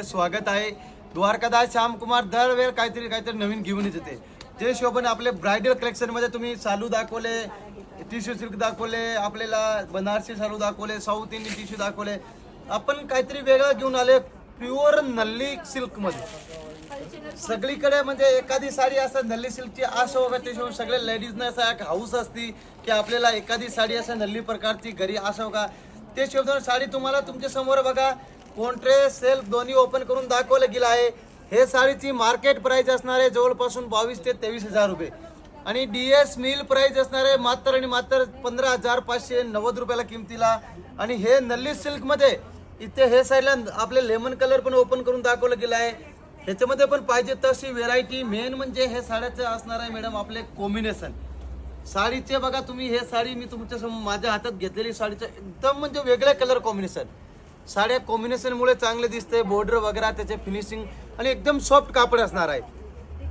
स्वागत आहे. द्वारकादास श्यामकुमार दरवेळ काहीतरी नवीन घेऊनच येते. जे शोभने आपले ब्रायडल कलेक्शन मध्ये तुम्ही चालू दाखवले, टिश्यू सिल्क दाखवले, आपल्याला बनारसी चालू दाखवले, साऊथ इंडियन टिश्यू दाखवले. आपण काहीतरी वेगळं घेऊन आले प्युअर नल्ली सिल्क मध्ये. सगळीकडे म्हणजे एखादी साडी असं नल्ली सिल्कची असं वगैरे ते सगळे लेडीजना असा एक हाऊस असती की आपल्याला एखादी साडी असं नल्ली प्रकारची घरी असं का ते शोधून साडी तुम्हाला तुमच्या समोर बघा कॉन्ट्रेस्ट सेल्फ दोन्ही ओपन करून दाखवलं गेलं आहे. हे साडीची मार्केट प्राइस असणार आहे जवळपासून 22 ते 23,000 रुपये आणि डीएस मिल प्राइस असणार आहे मात्र आणि मात्र 15,590 रुपयाला किमतीला. आणि हे नल्ली सिल्क मध्ये इथे हे साईडला आपले लेमन कलर पण ओपन करून दाखवलं गेलं आहे. ह्याच्यामध्ये पण पाहिजे तशी व्हेरायटी. मेन म्हणजे हे साड्याचं असणार आहे मॅडम आपले कॉम्बिनेशन साडीचे. बघा तुम्ही हे साडी मी तुमच्या समोर माझ्या हातात घेतलेली साडीचं एकदम म्हणजे वेगळे कलर कॉम्बिनेशन. साड्या कॉम्बिनेशनमुळे चांगले दिसते. बॉर्डर वगैरे त्याचे फिनिशिंग आणि एकदम सॉफ्ट कापड असणार आहे.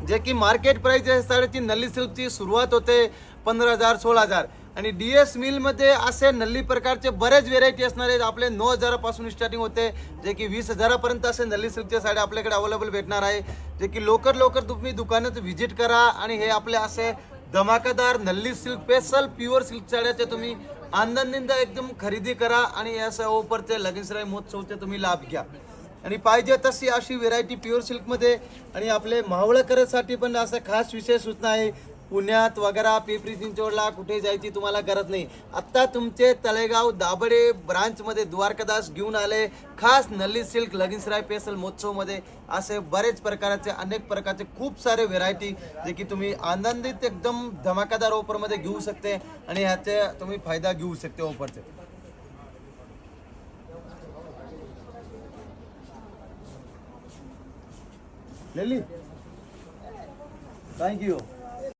जे की मार्केट प्राइस आहे साडीची नल्ली सिल्कची सुरुवात होते 15,000 16,000 आणि डीएस मिल मध्ये असे नल्ली प्रकारचे बरेच व्हेरायटी असणार आहेत. आपले 9,000 पासून स्टार्टिंग होते जे की 20,000 पर्यंत असे नल्ली सिल्कच्या साड्या आपल्याकडे अवेलेबल भेटणार आहे. जे की लवकर तुम्ही दुकानात व्हिजिट करा आणि हे आपले असे धमाकेदार नल्ली सिल्क स्पेशल प्युअर सिल्क साड्याचे तुम्ही आनंदीने एकदम खरेदी करा आणि असं ऑफरचे लगीनसराई महोत्सवचे तुम्ही लाभ घ्या. आणि पाहिजे तशी अशी व्हेरायटी प्युअर सिल्क मध्ये. आणि आपले मावळकरांसाठी पण असं खास विशेष सूचना आहे. पुण्यात वगैरे पिंपरी चिंचवडला कुठे जायची तुम्हाला गरज नाही. आता तुमचे तळेगाव दाभडे ब्रांच मध्ये द्वारकादास घेऊन आले खास नल्ली सिल्क लगीनसराई स्पेशल महोत्सव मध्ये. असे बरेच प्रकारचे अनेक प्रकारचे खूप सारे व्हेरायटी जे की तुम्ही आनंदित एकदम धमाकेदार ऑफर मध्ये घेऊ शकते आणि ह्याचे तुम्ही फायदा घेऊ शकते ऑफरचे. Lily thank you.